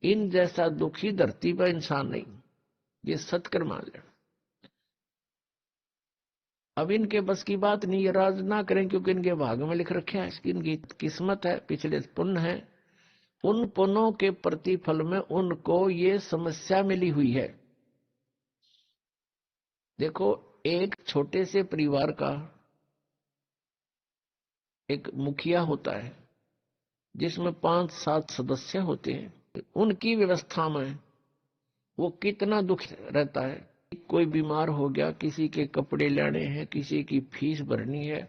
इन जैसा दुखी धरती पर इंसान नहीं, ये सत्कर मान लेना। अब इनके बस की बात नहीं, ये राज ना करें, क्योंकि इनके भाग में लिख रखे हैं, इसकी इनकी किस्मत है, पिछले पुण्य है। उन पुण्यों के प्रतिफल में उनको ये समस्या मिली हुई है। देखो, एक छोटे से परिवार का एक मुखिया होता है जिसमें 5-7 सदस्य होते हैं। उनकी व्यवस्था में वो कितना दुख रहता है। कोई बीमार हो गया, किसी के कपड़े लेने हैं, किसी की फीस भरनी है,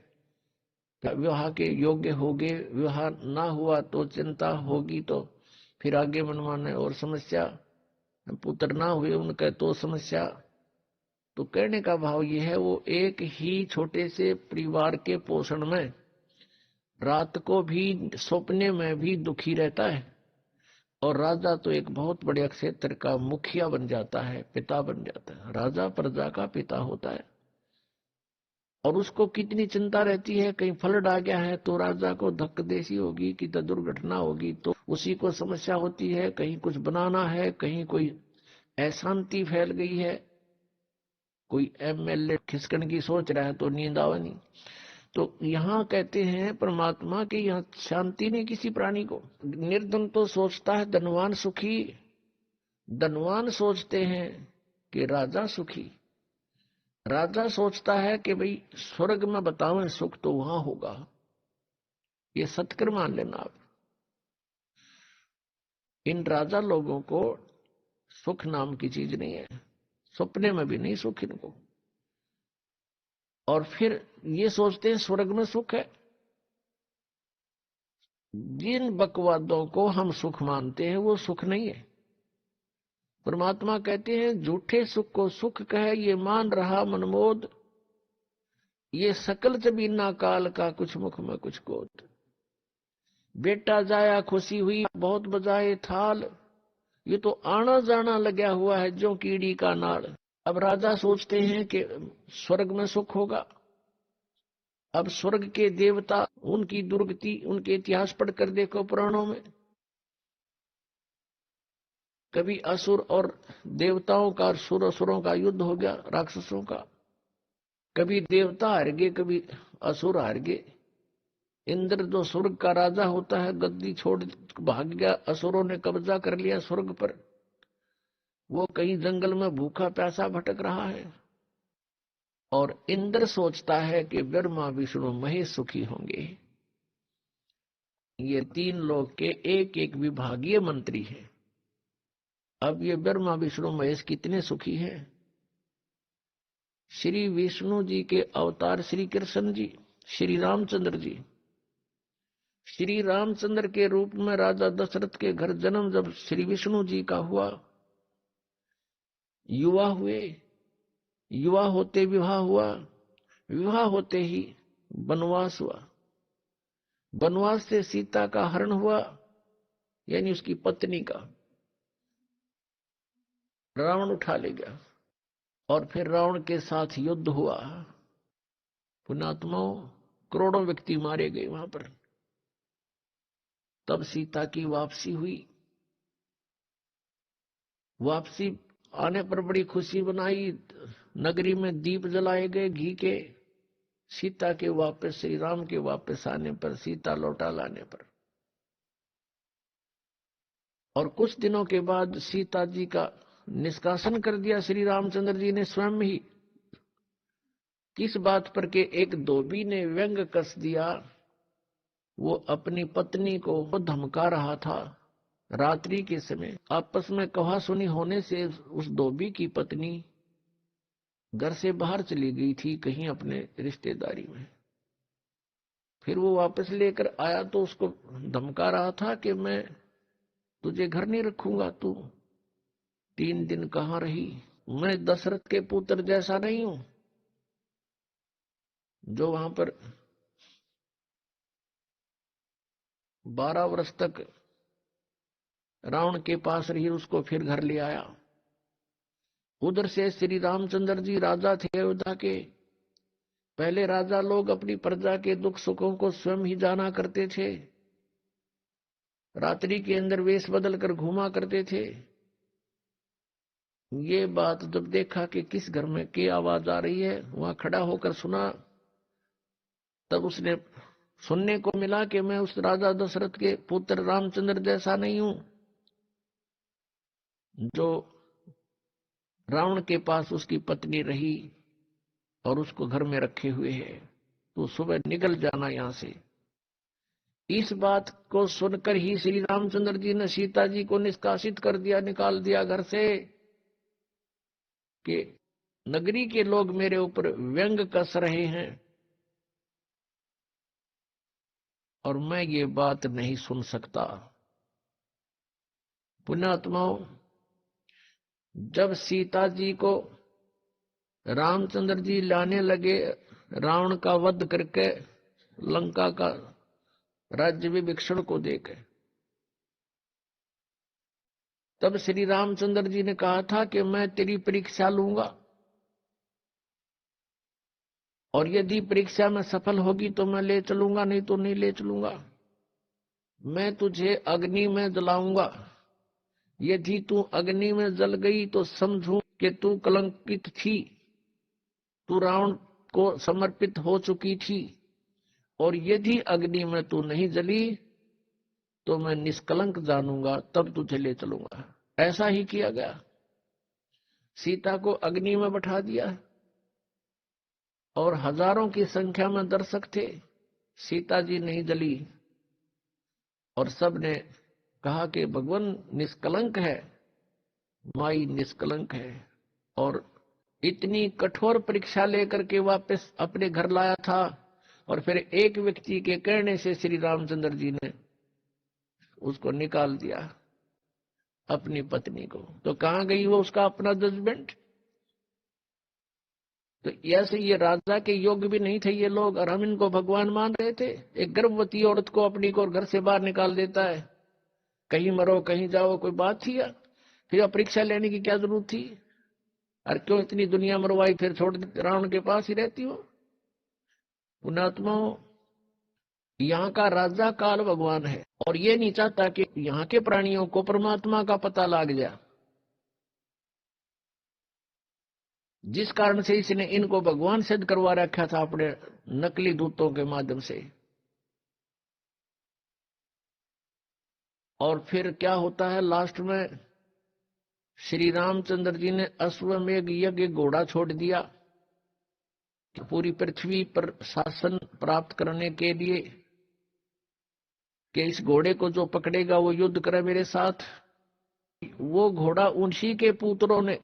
विवाह के योग्य हो गए, विवाह ना हुआ तो चिंता होगी, तो फिर आगे मनवाना और समस्या, पुत्र ना हुए उनका तो समस्या। तो कहने का भाव ये है, वो एक ही छोटे से परिवार के पोषण में रात को भी सपने में भी दुखी रहता है। और राजा तो एक बहुत बड़े क्षेत्र का मुखिया बन जाता है, पिता बन जाता है, राजा प्रजा का पिता होता है। और उसको कितनी चिंता रहती है, कहीं फ्लड आ गया है तो राजा को धक्कदेसी होगी कि दुर्घटना होगी, तो उसी को समस्या होती है। कहीं कुछ बनाना है, कहीं कोई अशांति फैल गई है, कोई एमएलए खिसकन की सोच रहा है तो नींद आवे नहीं। तो यहाँ कहते हैं परमात्मा की यहाँ शांति नहीं किसी प्राणी को। निर्धन तो सोचता है धनवान सुखी, धनवान सोचते हैं कि राजा सुखी, राजा सोचता है कि भाई स्वर्ग में बताओ सुख तो वहां होगा। ये सत्कर मान लेना आप। इन राजा लोगों को सुख नाम की चीज नहीं है, सपने में भी नहीं सुख इनको। और फिर ये सोचते हैं स्वर्ग में सुख है। जिन बकवादों को हम सुख मानते हैं वो सुख नहीं है। परमात्मा कहते हैं झूठे सुख को सुख कहे, ये मान रहा मनमोद, ये सकल जबीना काल का कुछ मुख में कुछ गोद। बेटा जाया खुशी हुई बहुत बजाए थाल, ये तो आना जाना लगा हुआ है जो कीड़ी का नाड़। अब राजा सोचते हैं कि स्वर्ग में सुख होगा। अब स्वर्ग के देवता, उनकी दुर्गति, उनके इतिहास पढ़कर देखो पुराणों में, कभी असुर और देवताओं का, असुरों का युद्ध हो गया, राक्षसों का। कभी देवता हार गए, कभी असुर हार गए। इंद्र जो स्वर्ग का राजा होता है, गद्दी छोड़ भाग गया, असुरों ने कब्जा कर लिया स्वर्ग पर। वो कहीं जंगल में भूखा प्यासा भटक रहा है। और इंद्र सोचता है कि ब्रह्मा विष्णु महेश सुखी होंगे। ये 3 लोग के एक एक विभागीय मंत्री हैं। अब ये ब्रह्मा विष्णु महेश कितने सुखी हैं। श्री विष्णु जी के अवतार श्री कृष्ण जी, श्री रामचंद्र जी। श्री रामचंद्र के रूप में राजा दशरथ के घर जन्म जब श्री विष्णु जी का हुआ, युवा हुए, युवा होते विवाह हुआ, विवाह होते ही वनवास हुआ, वनवास से सीता का हरण हुआ, यानी उसकी पत्नी का रावण उठा ले गया। और फिर रावण के साथ युद्ध हुआ, पुण्यात्माओं करोड़ों व्यक्ति मारे गए वहां पर। तब सीता की वापसी हुई। वापसी आने पर बड़ी खुशी बनाई, नगरी में दीप जलाए गए घी के। सीता के वापस, श्री राम के वापस आने पर, सीता लौटा लाने पर। और कुछ दिनों के बाद सीता जी का निष्कासन कर दिया श्री रामचंद्र जी ने स्वयं ही। किस बात पर के एक धोबी ने व्यंग कस दिया, वो अपनी पत्नी को धमका रहा था। रात्रि के समय आपस में कहा सुनी होने से उस धोबी की पत्नी घर से बाहर चली गई थी कहीं अपने रिश्तेदारी में। फिर वो वापस लेकर आया तो उसको धमका रहा था कि मैं तुझे घर नहीं रखूंगा, तू 3 दिन कहां रही। मैं दशरथ के पुत्र जैसा नहीं हूं जो वहां पर 12 वर्ष तक रावण के पास रही, उसको फिर घर ले आया। उधर से श्री रामचंद्र जी राजा थे अयोध्या के। पहले राजा लोग अपनी प्रजा के दुख सुखों को स्वयं ही जाना करते थे। 12 वर्ष तक रावण के पास रही, उसको फिर घर ले आया। उधर से श्री रामचंद्र जी राजा थे अयोध्या के। पहले राजा लोग अपनी प्रजा के दुख सुखों को स्वयं ही जाना करते थे। 12 वर्ष तक रावण के पास रही, उसको फिर घर ले आया। उधर से श्री रामचंद्र जी राजा थे अयोध्या के। पहले राजा लोग अपनी प्रजा के दुख सुखों को स्वयं ही जाना करते थे। रात्रि के अंदर वेश बदल कर घूमा करते थे। ये बात जब देखा कि किस घर में की आवाज आ रही है, वहां खड़ा होकर सुना, तब उसने सुनने को मिला कि मैं उस राजा दशरथ के पुत्र रामचंद्र जैसा नहीं हूं जो रावण के पास उसकी पत्नी रही और उसको घर में रखे हुए है, तो सुबह निकल जाना यहां से। इस बात को सुनकर ही श्री रामचंद्र जी ने सीता जी को निष्कासित कर दिया, निकाल दिया घर से, कि नगरी के लोग मेरे ऊपर व्यंग कस रहे हैं और मैं ये बात नहीं सुन सकता। पुण्यात्माओं, जब सीता जी को रामचंद्र जी लाने लगे रावण का वध करके लंका का राज्य विभीषण को देके, तब श्री रामचंद्र जी ने कहा था कि मैं तेरी परीक्षा लूंगा और यदि परीक्षा में सफल होगी तो मैं ले चलूंगा, नहीं तो नहीं ले चलूंगा। मैं तुझे अग्नि में जलाऊंगा, यदि तू अग्नि में जल गई तो समझूं कि तू कलंकित थी, तू रावण को समर्पित हो चुकी थी, और यदि अग्नि में तू नहीं जली तो मैं निष्कलंक जानूंगा, तब तुझे ले चलूंगा। ऐसा ही किया गया, सीता को अग्नि में बैठा दिया और हजारों की संख्या में दर्शक थे, सीता जी नहीं जली और सब ने कहा कि भगवान निष्कलंक है, माई निष्कलंक है। और इतनी कठोर परीक्षा लेकर के वापस अपने घर लाया था और फिर एक व्यक्ति के कहने से श्री रामचंद्र जी ने उसको निकाल दिया, अपनी पत्नी को। तो कहां गई वो उसका अपना जजमेंट? तो ऐसे ये राजा के योग्य भी नहीं थे ये लोग, और हम इनको भगवान मान रहे थे। एक गर्भवती औरत को अपनी को घर से बाहर निकाल देता है, कहीं मरो कहीं जाओ, कोई बात थी? फिर परीक्षा लेने की क्या जरूरत थी? और क्यों इतनी दुनिया मरवाई, फिर छोड़ रावण के पास ही रहती हो? पुण्यात्माओं, यहाँ का राजा काल भगवान है और ये नहीं चाहता कि यहाँ के प्राणियों को परमात्मा का पता लग जाए, जिस कारण से इसने इनको भगवान सिद्ध करवा रखा था अपने नकली दूतों के माध्यम से। और फिर क्या होता है लास्ट में, श्री रामचंद्र जी ने अश्वमेघ यज्ञ घोड़ा छोड़ दिया पूरी पृथ्वी पर शासन प्राप्त करने के लिए, कि इस घोड़े को जो पकड़ेगा वो युद्ध करे मेरे साथ। वो घोड़ा उन्हीं के पुत्रों ने,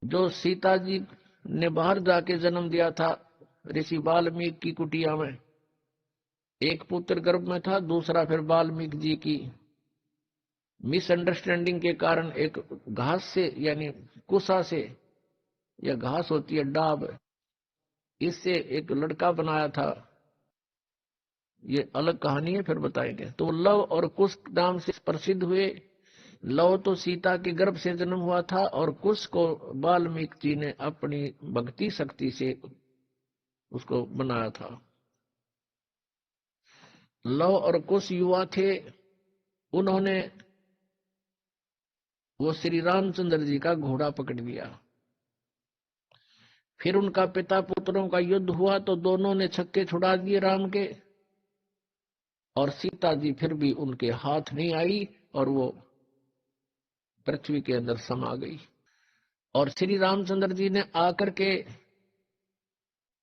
जो सीता जी ने बाहर जाके जन्म दिया था ऋषि वाल्मीकि की कुटिया में, एक पुत्र गर्भ में था, दूसरा फिर वाल्मीकि जी की मिसअंडरस्टैंडिंग के कारण एक घास से, यानी कुसा से, या घास होती है डाब, इससे एक लड़का बनाया था। ये अलग कहानी है, फिर बताएंगे। तो लव और कुश नाम से प्रसिद्ध हुए। लव तो सीता के गर्भ से जन्म हुआ था और कुश को वाल्मीकि जी ने अपनी भक्ति शक्ति से उसको बनाया था। लव और कुश युवा थे, उन्होंने वो श्री रामचंद्र जी का घोड़ा पकड़ लिया। फिर उनका पिता पुत्रों का युद्ध हुआ तो दोनों ने छक्के छुड़ा दिए राम के, और सीता जी फिर भी उनके हाथ नहीं आई और वो पृथ्वी के अंदर समा गई। और श्री रामचंद्र जी ने आकर के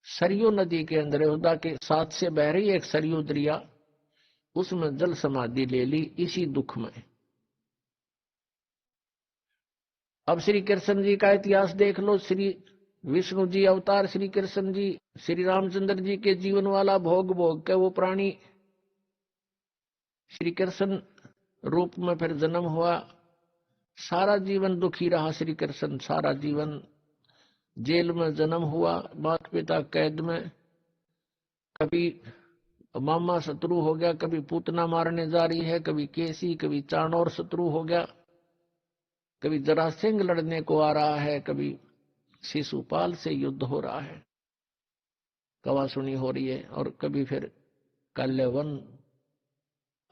सरयू नदी के अंदर, अयोध्या के साथ से बह रही एक सरयू दरिया, उसमें जल समाधि ले ली इसी दुख में। अब श्री कृष्ण जी का इतिहास देख लो। श्री विष्णु जी अवतार श्री कृष्ण जी, श्री रामचंद्र जी के जीवन वाला भोग भोग के वो प्राणी श्री कृष्ण रूप में फिर जन्म हुआ। सारा जीवन दुखी रहा श्री कृष्ण, सारा जीवन जेल में जन्म हुआ, माता पिता कैद में, कभी मामा शत्रु हो गया, कभी पूतना मारने जा रही है, कभी केसी, कभी चाणोर शत्रु हो गया, कभी जरासिंह लड़ने को आ रहा है, कभी शिशुपाल से युद्ध हो रहा है, कवासुनी हो रही है, और कभी फिर कल्यवन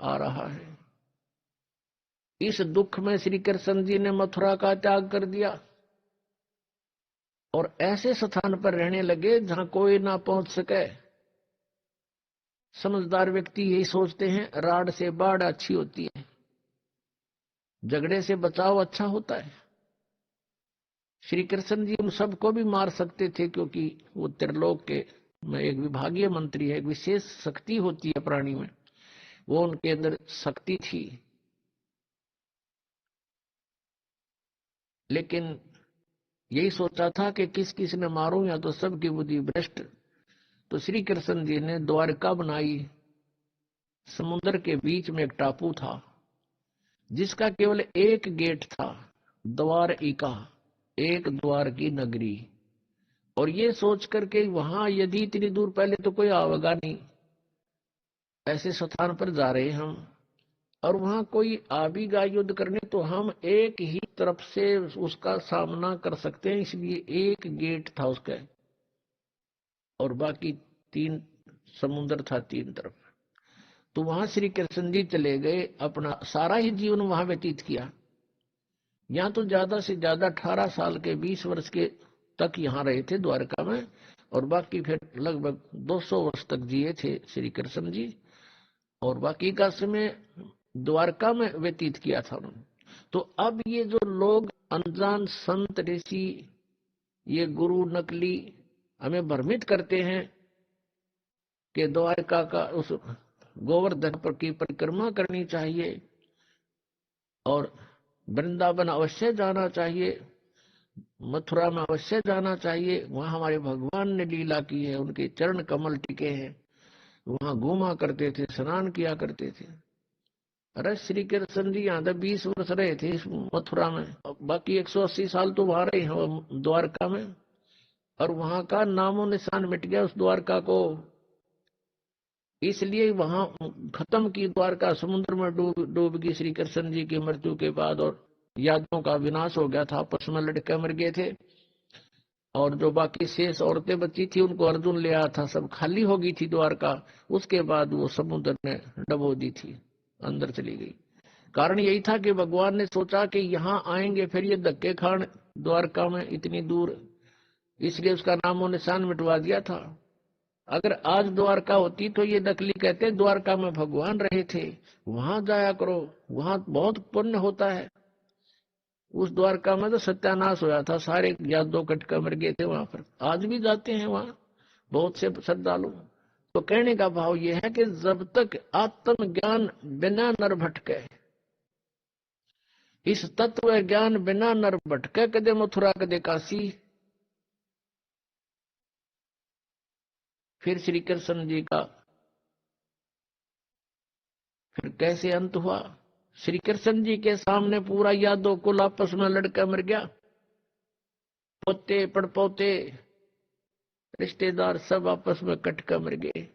आ रहा है। इस दुख में श्री कृष्ण जी ने मथुरा का त्याग कर दिया और ऐसे स्थान पर रहने लगे जहां कोई ना पहुंच सके। समझदार व्यक्ति यही सोचते हैं, राड से बाढ़ अच्छी होती है, झगड़े से बचाव अच्छा होता है। श्री कृष्ण जी उन सबको भी मार सकते थे, क्योंकि वो त्रिलोक के में एक विभागीय मंत्री है, एक विशेष शक्ति होती है प्राणी में, वो उनके अंदर शक्ति थी। लेकिन यही सोचा था कि किस किस ने मारूं, या तो सबकी बुद्धि भ्रष्ट। तो श्री कृष्ण जी ने द्वारका बनाई। समुद्र के बीच में एक टापू था जिसका केवल एक गेट था, द्वारिका, एक द्वार की नगरी। और ये सोच करके वहां यदि इतनी दूर पहले तो कोई आवेगा नहीं, ऐसे स्थान पर जा रहे हम, और वहां कोई आ भी गया युद्ध करने तो हम एक ही तरफ से उसका सामना कर सकते हैं, इसलिए एक गेट था उसका, और बाकी तीन समुद्र था तीन तरफ। तो वहां श्री कृष्ण जी चले गए, अपना सारा ही जीवन वहां व्यतीत किया। यहाँ तो ज्यादा से ज्यादा 18 साल के 20 वर्ष के तक यहाँ रहे थे द्वारका में, और बाकी फिर लगभग 200 वर्ष तक जिए थे श्री कृष्ण जी, और बाकी का समय द्वारका में व्यतीत किया था उन्होंने। तो अब ये जो लोग अनजान संत ऋषि, ये गुरु नकली हमें भ्रमित करते हैं कि द्वारका का उस गोवर्धन पर की परिक्रमा करनी चाहिए और वृंदावन अवश्य जाना चाहिए, मथुरा में अवश्य जाना चाहिए, वहां हमारे भगवान ने लीला की है, उनके चरण कमल टिके हैं, वहां घूमा करते थे, स्नान किया करते थे। अरे श्री कृष्ण जी यहाँ तक 20 वर्ष रहे थे इस मथुरा में, बाकी 180 साल तो वहां रहे हैं द्वारका में, और वहां का नामो निशान मिट गया उस द्वारका को। इसलिए वहां खत्म की द्वारका, समुद्र में डूब गई श्री कृष्ण जी की मृत्यु के बाद, और यादवों का विनाश हो गया था, आपस में लड़के मर गए थे, और जो बाकी शेष औरतें बची थी उनको अर्जुन ले आया था, सब खाली हो गई थी द्वारका। उसके बाद वो समुद्र ने डबो दी थी, अंदर चली गई। कारण यही था कि भगवान ने सोचा कि यहाँ आएंगे फिर ये धक्के खान द्वारका में इतनी दूर, इसलिए उसका नामो निशान मिटवा दिया था। अगर आज द्वारका होती तो ये नकली कहते द्वारका में भगवान रहे थे, वहां जाया करो, वहां बहुत पुण्य होता है। उस द्वारका में तो सत्यानाश होया था, सारे यादव कटका मर गए थे वहां पर। आज भी जाते हैं वहां बहुत से श्रद्धालु। तो कहने का भाव यह है कि जब तक आत्म ज्ञान बिना नर भटके, इस तत्व ज्ञान बिना नर भटके, कदे मथुरा कदे काशी। फिर श्री कृष्ण जी का फिर कैसे अंत हुआ? श्री कृष्ण जी के सामने पूरा यादव कुल आपस में लड़का मर गया, पोते पड़पोते रिश्तेदार सब आपस में कटका मर गए।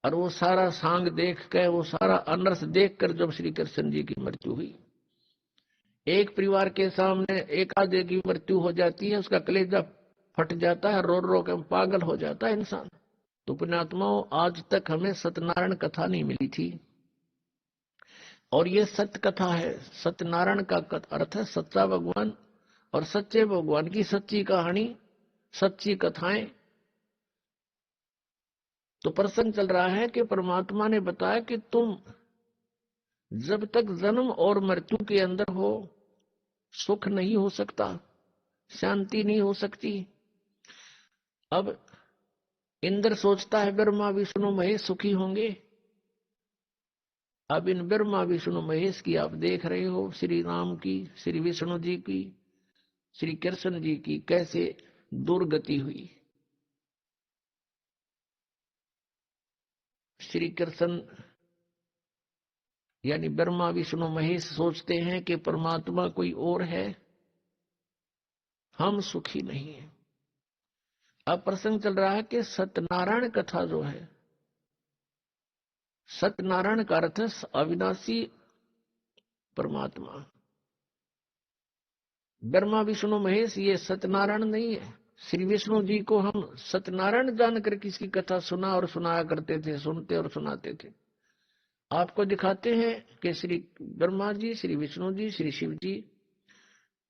और वो सारा सांग देख कर, वो सारा अनर्थ देख कर जब श्री कृष्ण जी की मृत्यु हुई, एक परिवार के सामने एक आधे की मृत्यु हो जाती है, उसका कलेजा फट जाता है, रो रो के पागल हो जाता है इंसान। तो पुण्यात्माओं, आज तक हमें सत्यनारायण कथा नहीं मिली थी, और ये सत्य कथा है। सत्यनारायण का अर्थ है सच्चा भगवान, और सच्चे भगवान की सच्ची कहानी, सच्ची कथाएं। तो प्रसंग चल रहा है कि परमात्मा ने बताया कि तुम जब तक जन्म और मृत्यु के अंदर हो, सुख नहीं हो सकता, शांति नहीं हो सकती। अब इंद्र सोचता है ब्रह्मा विष्णु महेश सुखी होंगे। अब इन ब्रह्मा विष्णु महेश की आप देख रहे हो, श्री राम की, श्री विष्णु जी की, श्री कृष्ण जी की कैसे दुर्गति हुई। श्री कृष्ण यानी ब्रह्मा विष्णु महेश सोचते हैं कि परमात्मा कोई और है, हम सुखी नहीं है। अब प्रसंग चल रहा है कि सत्यनारायण कथा जो है, सत्यनारायण का अर्थ है अविनाशी परमात्मा। ब्रह्मा विष्णु महेश ये सत्यनारायण नहीं है। श्री विष्णु जी को हम सत्यनारायण जानकर किसकी कथा सुना और सुनाया करते थे, सुनते और सुनाते थे। आपको दिखाते हैं कि श्री ब्रह्मा जी, श्री विष्णु जी, श्री शिव जी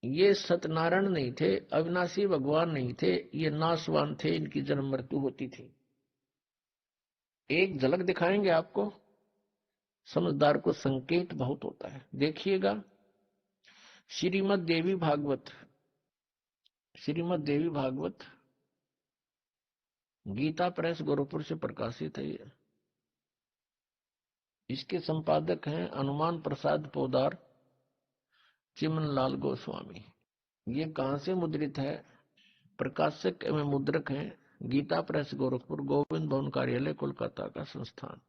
ये सत्यनारायण नहीं थे, अविनाशी भगवान नहीं थे, ये नाशवान थे, इनकी जन्म मृत्यु होती थी। एक झलक दिखाएंगे आपको, समझदार को संकेत बहुत होता है। देखिएगा, श्रीमद् देवी भागवत, श्रीमद् देवी भागवत गीता प्रेस गोरखपुर से प्रकाशित है। ये इसके संपादक हैं हनुमान प्रसाद पोदार, चिमन लाल गोस्वामी। ये कहां से मुद्रित है? प्रकाशक एवं मुद्रक हैं गीता प्रेस गोरखपुर, गोविंद भवन कार्यालय कोलकाता का संस्थान।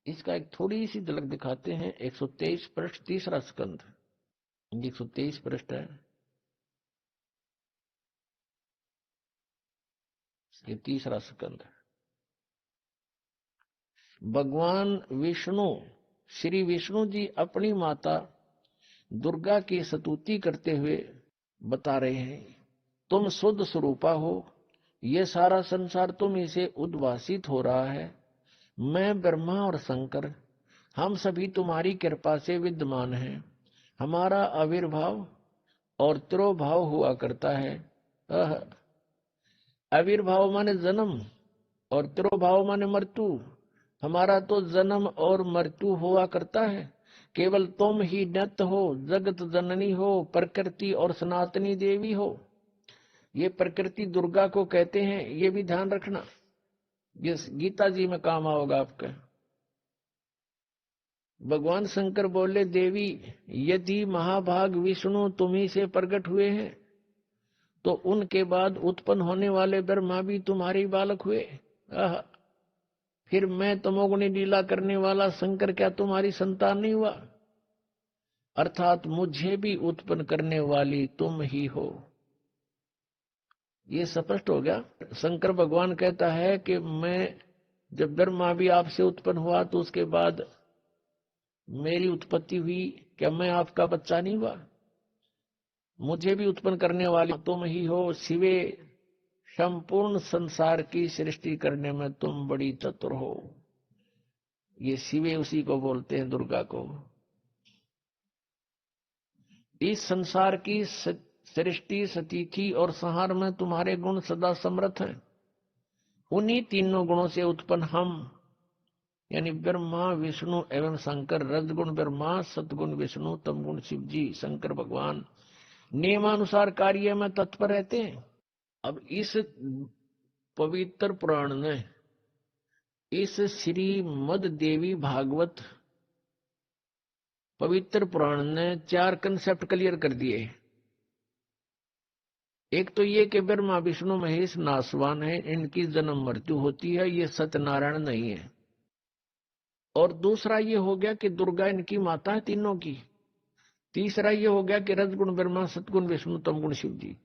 इसका एक थोड़ी सी झलक दिखाते हैं। 123 पृष्ठ, तीसरा स्कंध, 123 पृष्ठ है ये तीसरा स्कंध। भगवान विष्णु, श्री विष्णु जी अपनी माता दुर्गा की स्तुति करते हुए बता रहे हैं, तुम शुद्ध स्वरूपा हो, ये सारा संसार तुम इसे उद्भासित हो रहा है। मैं ब्रह्मा और शंकर, हम सभी तुम्हारी कृपा से विद्यमान हैं। हमारा आविर्भाव और तिरोभाव हुआ करता है। आविर्भाव माने जन्म और तिरोभाव माने मृत्यु। हमारा तो जन्म और मृत्यु हुआ करता है। केवल तुम ही नित्य हो, जगत जननी हो, प्रकृति और सनातनी देवी हो। ये प्रकृति दुर्गा को कहते हैं, ये भी ध्यान रखना, ये गीता जी में काम आओगा आपका। भगवान शंकर बोले, देवी यदि महाभाग विष्णु तुम्ही से प्रकट हुए हैं तो उनके बाद उत्पन्न होने वाले ब्रह्मा भी तुम्हारे बालक हुए। फिर मैं तमोगुणी लीला करने वाला शंकर क्या तुम्हारी संतान नहीं हुआ? अर्थात मुझे भी उत्पन्न करने वाली तुम ही हो। ये स्पष्ट हो गया। शंकर भगवान कहता है कि मैं जब ब्रह्मा भी आपसे उत्पन्न हुआ तो उसके बाद मेरी उत्पत्ति हुई, क्या मैं आपका बच्चा नहीं हुआ? मुझे भी उत्पन्न करने वाली तुम ही हो। शिवे, संपूर्ण संसार की सृष्टि करने में तुम बड़ी चतुर हो। ये शिवे उसी को बोलते हैं, दुर्गा को। इस संसार की सृष्टि, स्थिति और संहार में तुम्हारे गुण सदा समर्थ हैं। उन्हीं तीनों गुणों से उत्पन्न हम, यानी ब्रह्मा विष्णु एवं शंकर, रजगुण ब्रह्मा, सतगुण विष्णु, तमगुण शिव जी, शंकर भगवान नियमानुसार कार्य में तत्पर रहते हैं। अब इस पवित्र पुराण में, इस श्रीमद् देवी भागवत पवित्र पुराण ने 4 कंसेप्ट क्लियर कर दिए। एक तो ये कि ब्रह्मा विष्णु महेश नासवान है, इनकी जन्म मृत्यु होती है, ये सत्यनारायण नहीं है। और दूसरा ये हो गया कि दुर्गा इनकी माता है तीनों की। तीसरा ये हो गया कि रजगुण ब्रह्मा, सतगुण विष्णु, तमगुण शिव जी।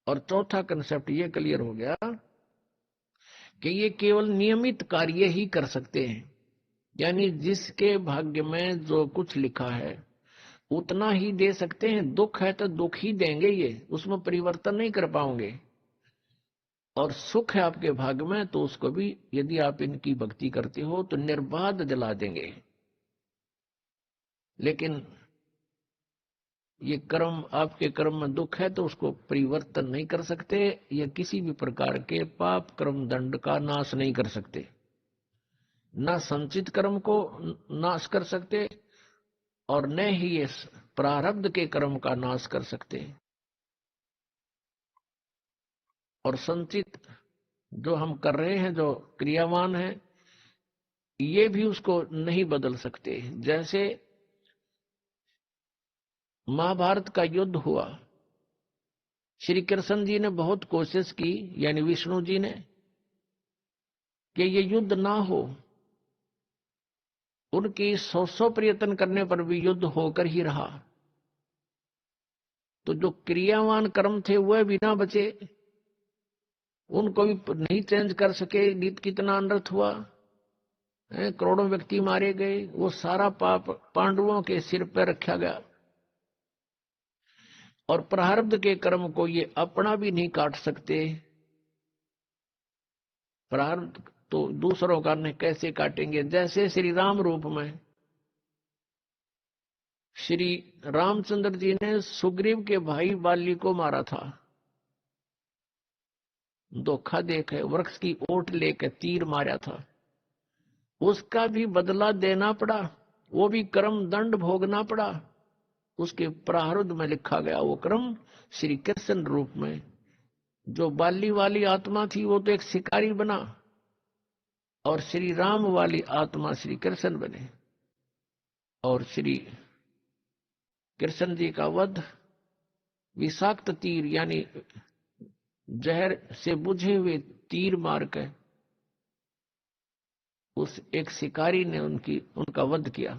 और चौथा कंसेप्ट ये क्लियर हो गया कि ये केवल नियमित कार्य ही कर सकते हैं, यानी जिसके भाग्य में जो कुछ लिखा है उतना ही दे सकते हैं। दुख है तो दुख ही देंगे, ये उसमें परिवर्तन नहीं कर पाओगे। और सुख है आपके भाग्य में तो उसको भी यदि आप इनकी भक्ति करते हो तो निर्बाध जला देंगे। लेकिन ये कर्म, आपके कर्म में दुख है तो उसको परिवर्तन नहीं कर सकते, या किसी भी प्रकार के पाप कर्म दंड का नाश नहीं कर सकते। न संचित कर्म को नाश कर सकते और न ही ये प्रारब्ध के कर्म का नाश कर सकते। और संचित जो हम कर रहे हैं, जो क्रियावान है, ये भी उसको नहीं बदल सकते। जैसे महाभारत का युद्ध हुआ, श्री कृष्ण जी ने बहुत कोशिश की, यानी विष्णु जी ने, कि ये युद्ध ना हो। उनकी 100 प्रयत्न करने पर भी युद्ध होकर ही रहा। तो जो क्रियावान कर्म थे वह भी ना बचे, उनको भी नहीं चेंज कर सके। नीत कितना अनर्थ हुआ, करोड़ों व्यक्ति मारे गए, वो सारा पाप पांडवों के सिर पर रखा गया। और प्रारब्ध के कर्म को ये अपना भी नहीं काट सकते। तो दूसरों का ने कैसे काटेंगे। जैसे श्री राम रूप में श्री रामचंद्र जी ने सुग्रीव के भाई बाली को मारा था, धोखा देकर वृक्ष की ओट लेकर तीर मारा था, उसका भी बदला देना पड़ा, वो भी कर्म दंड भोगना पड़ा। उसके प्रारब्ध में लिखा गया वो कर्म श्री कृष्ण रूप में। जो बाली वाली आत्मा थी वो तो एक शिकारी बना, और श्री राम वाली आत्मा श्री कृष्ण बने, और श्री कृष्ण जी का वध विषाक्त तीर यानी जहर से बुझे हुए तीर मार कर उस एक शिकारी ने उनका वध किया।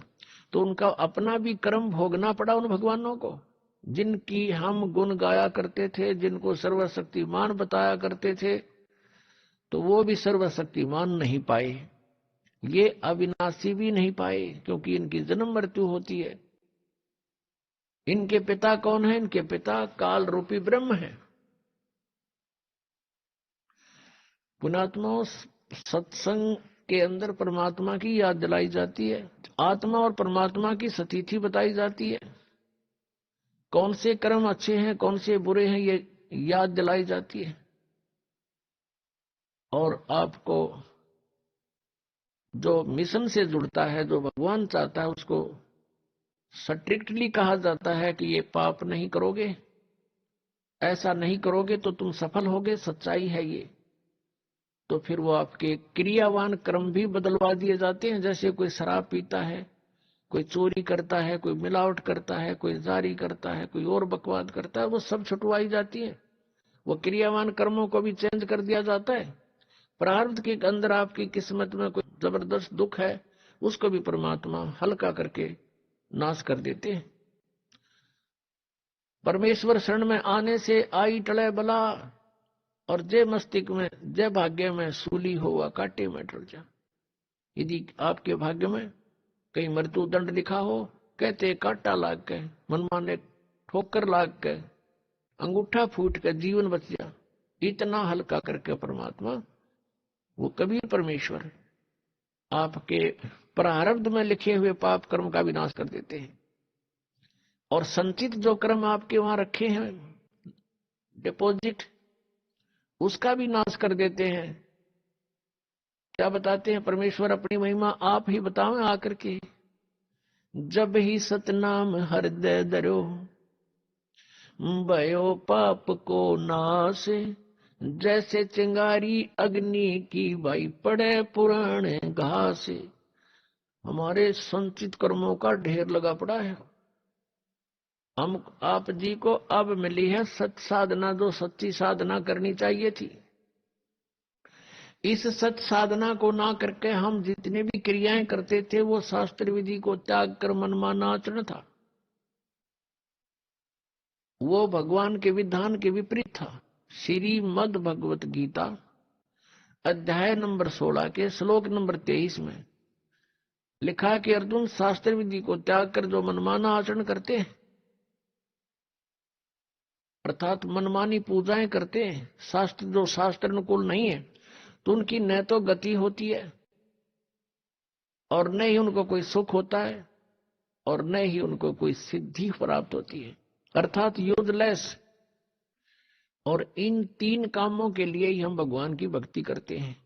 तो उनका अपना भी कर्म भोगना पड़ा उन भगवानों को, जिनकी हम गुण गाया करते थे, जिनको सर्वशक्तिमान बताया करते थे, तो वो भी सर्वशक्तिमान नहीं पाए, ये अविनाशी भी नहीं पाए, क्योंकि इनकी जन्म मृत्यु होती है। इनके पिता कौन है? इनके पिता काल रूपी ब्रह्म है। पुणात्मा सत्संग के अंदर परमात्मा की याद दिलाई जाती है, आत्मा और परमात्मा की सतिथि बताई जाती है, कौन से कर्म अच्छे हैं कौन से बुरे हैं ये याद दिलाई जाती है। और आपको जो मिशन से जुड़ता है, जो भगवान चाहता है, उसको स्ट्रिक्टली कहा जाता है कि ये पाप नहीं करोगे, ऐसा नहीं करोगे तो तुम सफल होगे, सच्चाई है ये। तो फिर वो आपके क्रियावान कर्म भी बदलवा दिए जाते हैं। जैसे कोई शराब पीता है, कोई चोरी करता है, कोई मिलावट करता है, कोई जारी करता है, कोई और बकवाद करता है, वो सब छुटवाई जाती है। वो क्रियावान कर्मों को भी चेंज कर दिया जाता है। प्रारब्ध के अंदर आपकी किस्मत में कोई जबरदस्त दुख है, उसको भी परमात्मा हल्का करके नाश कर देते हैं। परमेश्वर शरण में आने से आई टले बला, और जय मस्तिष्क में जय भाग्य में सूली हुआ कांटे में टल जा। यदि आपके भाग्य में कहीं मृत्यु दंड लिखा हो, कहते कांटा लाग के, मनमाने ठोकर लाग के, अंगूठा फूट के जीवन बच जा, इतना हल्का करके परमात्मा, वो कबीर परमेश्वर आपके प्रारब्ध में लिखे हुए पाप कर्म का विनाश कर देते हैं। और संचित जो कर्म आपके वहां रखे हैं डिपॉजिट, उसका भी नाश कर देते हैं। क्या बताते हैं परमेश्वर अपनी महिमा? आप ही बताओ आकर के। जब ही सतनाम हृदय धरो, भयो पाप को नाश, जैसे चिंगारी अग्नि की भाई पड़े पुराने घास। हमारे संचित कर्मों का ढेर लगा पड़ा है। हम आप जी को अब मिली है सत साधना, जो सच्ची साधना करनी चाहिए थी। इस सत साधना को ना करके हम जितने भी क्रियाएं करते थे वो शास्त्र विधि को त्याग कर मनमाना आचरण था, वो भगवान के विधान के विपरीत था। श्रीमद् भगवत गीता अध्याय नंबर 16 के श्लोक नंबर 23 में लिखा कि अर्जुन, शास्त्र विधि को त्याग कर जो मनमाना आचरण करते हैं, अर्थात मनमानी पूजाएं करते हैं, शास्त्र जो शास्त्र अनुकूल नहीं है, तो उनकी न तो गति होती है और न ही उनको कोई सुख होता है और न ही उनको कोई सिद्धि प्राप्त होती है, अर्थात यूजलेस। और इन तीन कामों के लिए ही हम भगवान की भक्ति करते हैं,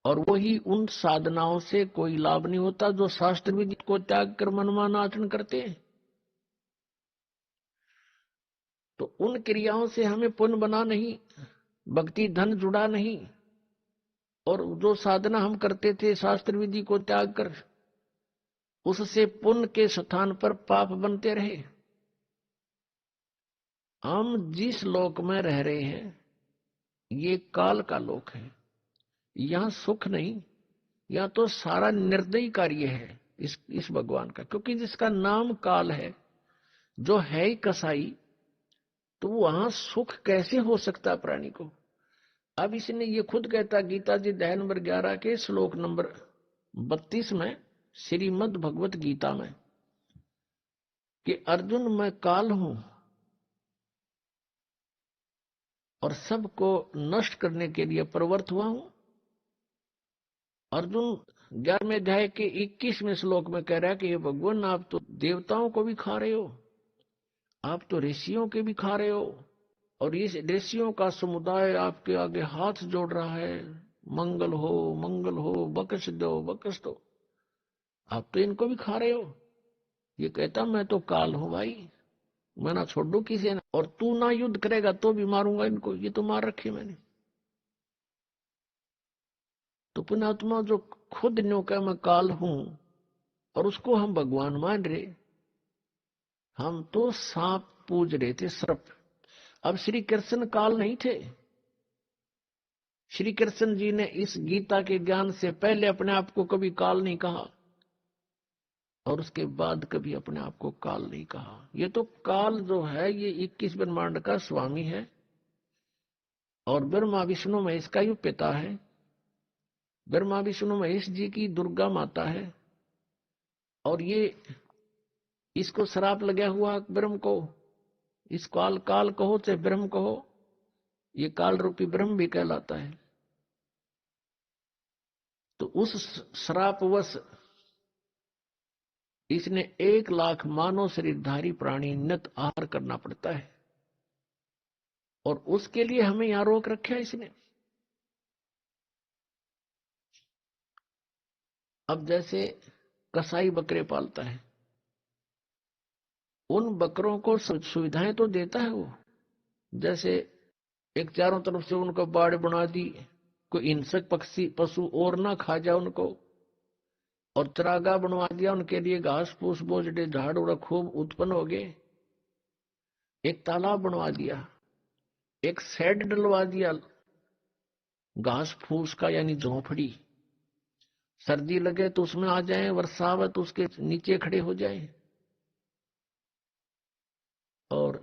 और वही उन साधनाओं से कोई लाभ नहीं होता जो शास्त्र विधि को त्याग कर मनमाना आचरण करते हैं। तो उन क्रियाओं से हमें पुण्य बना नहीं, भक्ति धन जुड़ा नहीं, और जो साधना हम करते थे शास्त्र विधि को त्याग कर, उससे पुण्य के स्थान पर पाप बनते रहे। हम जिस लोक में रह रहे हैं ये काल का लोक है, यहां सुख नहीं, यहां तो सारा निर्दयी कार्य है इस भगवान का, क्योंकि जिसका नाम काल है, जो है ही कसाई, तो वहां सुख कैसे हो सकता प्राणी को? अब इसने ये खुद कहता गीता जी अध्याय नंबर 11 के श्लोक नंबर 32 में श्रीमद् भगवत गीता में कि अर्जुन मैं काल हूं, और सबको नष्ट करने के लिए प्रवृत्त हुआ हूं। अर्जुन 11वें अध्याय के 21वें श्लोक में कह रहा है कि हे भगवान, आप तो देवताओं को भी खा रहे हो, आप तो ऋषियों के भी खा रहे हो, और इस ऋषियों का समुदाय आपके आगे हाथ जोड़ रहा है, मंगल हो मंगल हो, बख्श दो बख्श दो, आप तो इनको भी खा रहे हो। ये कहता मैं तो काल हूं भाई, मैं ना छोड़ दूं किसी ने, और तू ना युद्ध करेगा तो भी मारूंगा इनको, ये तो मार रखे मैंने। तो पुण्यात्मा जो खुद न्यो कह मैं काल हूं और उसको हम भगवान मान रहे, हम तो सांप पूज रहे थे, सर्प। अब श्री कृष्ण काल नहीं थे। श्री कृष्ण जी ने इस गीता के ज्ञान से पहले अपने आप को कभी काल नहीं कहा, और उसके बाद कभी अपने आप को काल नहीं कहा। ये तो काल जो है ये 21 ब्रह्मांड का स्वामी है, और ब्रह्मा विष्णु महेश का ये पिता है। ब्रह्मा विष्णु महेश जी की दुर्गा माता है, और ये इसको श्राप लगा हुआ ब्रह्म को, इस काल काल कहो चाहे ब्रह्म कहो, ये काल रूपी ब्रह्म भी कहलाता है। तो उस श्रापवश इसने 1,00,000 मानव शरीरधारी प्राणी नित आहार करना पड़ता है, और उसके लिए हमें यहां रोक रखा है इसने। अब जैसे कसाई बकरे पालता है, उन बकरों को सुविधाएं तो देता है वो, जैसे एक चारों तरफ से उनको बाड़ बना दी, कोई हिंसक पक्षी पशु और ना खा जाए उनको, और चरागाह बनवा दिया उनके लिए, घास फूस बोझड़े झाड़ उड़ खूब उत्पन्न हो गए। एक तालाब बनवा दिया, एक शेड डलवा दिया घास फूस का, यानी झोंपड़ी। सर्दी लगे तो उसमें आ जाए, वर्षा आवे तो उसके नीचे खड़े हो जाए, और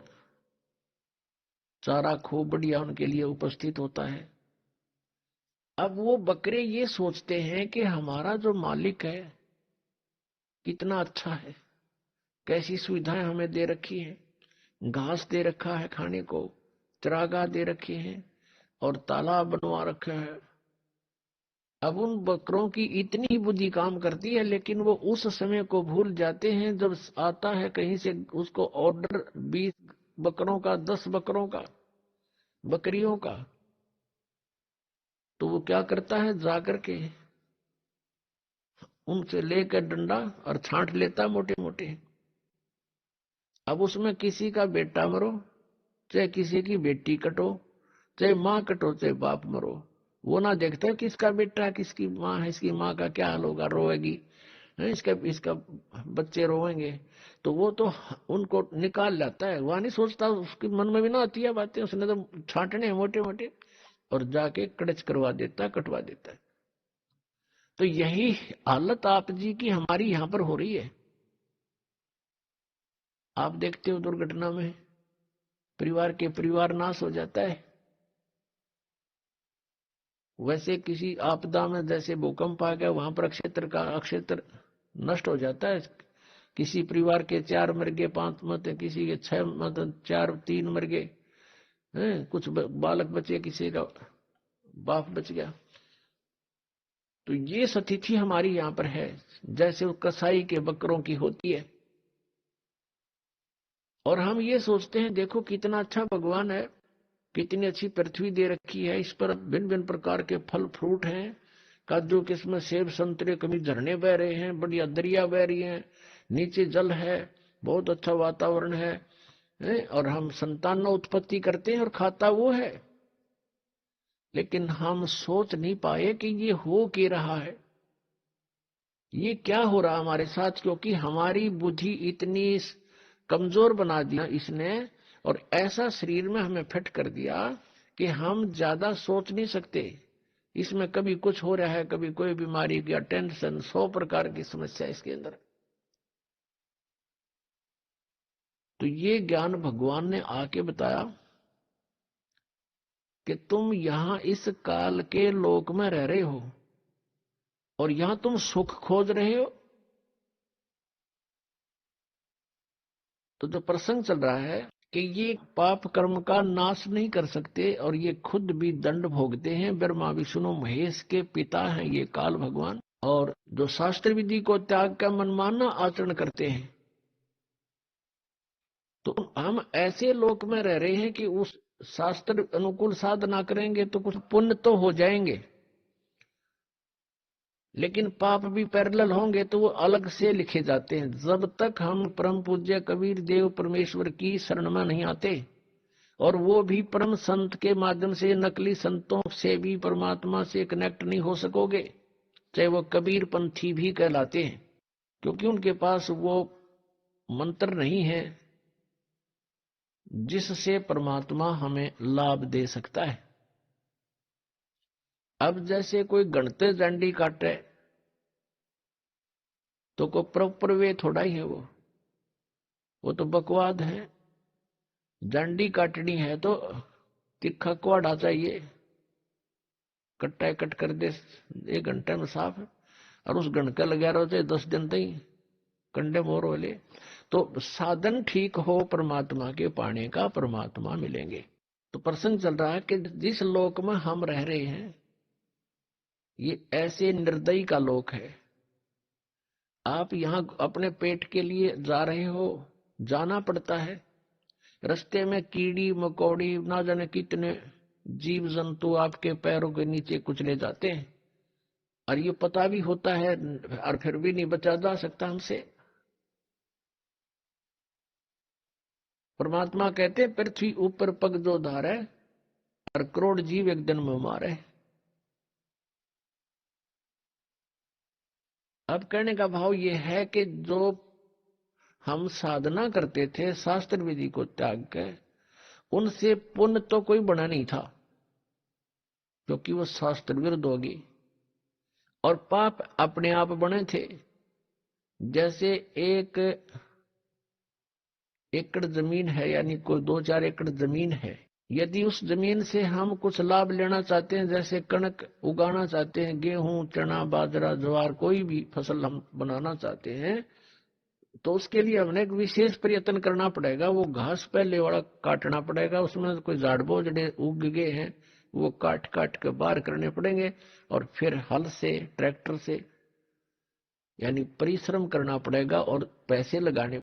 चारा खूब बढ़िया उनके लिए उपस्थित होता है। अब वो बकरे ये सोचते हैं कि हमारा जो मालिक है कितना अच्छा है, कैसी सुविधाएं हमें दे रखी है, घास दे रखा है खाने को, चरागाह दे रखे हैं, और तालाब बनवा रखा है। अब उन बकरों की इतनी ही बुद्धि काम करती है, लेकिन वो उस समय को भूल जाते हैं जब आता है कहीं से उसको ऑर्डर 20 बकरों का, 10 बकरों का, बकरियों का। तो वो क्या करता है, जाकर के उनसे लेकर डंडा और छांट लेता मोटे मोटे। अब उसमें किसी का बेटा मरो, चाहे किसी की बेटी कटो, चाहे माँ कटो चाहे बाप मरो, वो ना देखता किसका बेटा किसकी माँ है, इसकी माँ का क्या हाल होगा, रोएगी, इसका इसका बच्चे रोएंगे। तो वो तो उनको निकाल लाता है, वह नहीं सोचता, उसके मन में भी ना आती है बातें, उसने तो छांटने मोटे मोटे, और जाके कड़च करवा देता, कटवा देता है। तो यही हालत आप जी की हमारी यहां पर हो रही है। आप देखते हो दुर्घटना में परिवार के परिवार नाश हो जाता है। वैसे किसी आपदा में जैसे भूकंप आ गया, वहां पर अक्षेत्र नष्ट हो जाता है। किसी परिवार के 4 मर गए, 5 मत, किसी के 6 मत, 4 3 मर गए, कुछ बालक बचे, किसी का बाप बच गया। तो ये स्थिति हमारी यहां पर है, जैसे वो कसाई के बकरों की होती है। और हम ये सोचते हैं देखो कितना अच्छा भगवान है, कितनी अच्छी पृथ्वी दे रखी है, इस पर भिन्न भिन्न प्रकार के फल फ्रूट हैं, काजू किस्म, सेब संतरे, कभी झरने बह रहे हैं, बढ़िया दरिया बह रही हैं, नीचे जल है, बहुत अच्छा वातावरण है, और हम संतान उत्पत्ति करते हैं और खाता वो है। लेकिन हम सोच नहीं पाए कि ये हो क्या रहा है, ये क्या हो रहा हमारे साथ, क्योंकि हमारी बुद्धि इतनी कमजोर बना दिया इसने, और ऐसा शरीर में हमें फिट कर दिया कि हम ज्यादा सोच नहीं सकते। इसमें कभी कुछ हो रहा है, कभी कोई बीमारी या टेंशन, 100 प्रकार की समस्या इसके अंदर। तो ये ज्ञान भगवान ने आके बताया कि तुम यहां इस काल के लोक में रह रहे हो, और यहां तुम सुख खोज रहे हो। तो जो प्रसंग चल रहा है कि ये पाप कर्म का नाश नहीं कर सकते और ये खुद भी दंड भोगते हैं। ब्रह्मा विष्णु महेश के पिता हैं ये काल भगवान, और जो शास्त्र विधि को त्याग कर मनमाना आचरण करते हैं, तो हम ऐसे लोक में रह रहे हैं कि उस शास्त्र अनुकूल साधना करेंगे तो कुछ पुण्य तो हो जाएंगे, लेकिन पाप भी पैरेलल होंगे तो वो अलग से लिखे जाते हैं। जब तक हम परम पूज्य कबीर देव परमेश्वर की शरण में नहीं आते, और वो भी परम संत के माध्यम से, नकली संतों से भी परमात्मा से कनेक्ट नहीं हो सकोगे, चाहे वो कबीर पंथी भी कहलाते हैं, क्योंकि उनके पास वो मंत्र नहीं है जिससे परमात्मा हमें लाभ दे सकता है। अब जैसे कोई गणते डंडी काटे तो कोई प्रॉपर वे थोड़ा ही है, वो तो बकवाद है। डंडी काटनी है तो तिखा कुआड़ा चाहिए, कट्टा कट कर दे 1 घंटे में साफ है, और उस गणका लगा रहे होते 10 दिन तक कंडे मोर वाले। तो साधन ठीक हो परमात्मा के पाने का, परमात्मा मिलेंगे। तो प्रसंग चल रहा है कि जिस लोक में हम रह रहे हैं ये ऐसे निर्दयी का लोक है। आप यहां अपने पेट के लिए जा रहे हो, जाना पड़ता है, रास्ते में कीड़ी मकोड़ी ना जाने कितने जीव जंतु आपके पैरों के नीचे कुचले जाते हैं, और ये पता भी होता है और फिर भी नहीं बचा जा सकता हमसे। परमात्मा कहते हैं पृथ्वी ऊपर पग जो धारे, और करोड़ जीव एक दिन में मारे। अब कहने का भाव ये है कि जो हम साधना करते थे शास्त्र विधि को त्याग कर, उनसे पुण्य तो कोई बना नहीं था, क्योंकि वो शास्त्र विरुद्ध होगी, और पाप अपने आप बने थे। जैसे 1 एकड़ जमीन है, यानी कोई 2-4 एकड़ जमीन है, यदि उस जमीन से हम कुछ लाभ लेना चाहते हैं, जैसे कणक उगाना चाहते हैं, गेहूं चना बाजरा ज्वार कोई भी फसल हम बनाना चाहते हैं, तो उसके लिए हमने एक विशेष प्रयत्न करना पड़ेगा। वो घास पहले वाला काटना पड़ेगा, उसमें कोई झाड़ बोझड़े उग गए हैं वो काट काट के बाहर करने पड़ेंगे, और फिर हल से ट्रैक्टर से यानी परिश्रम करना पड़ेगा और पैसे लगाने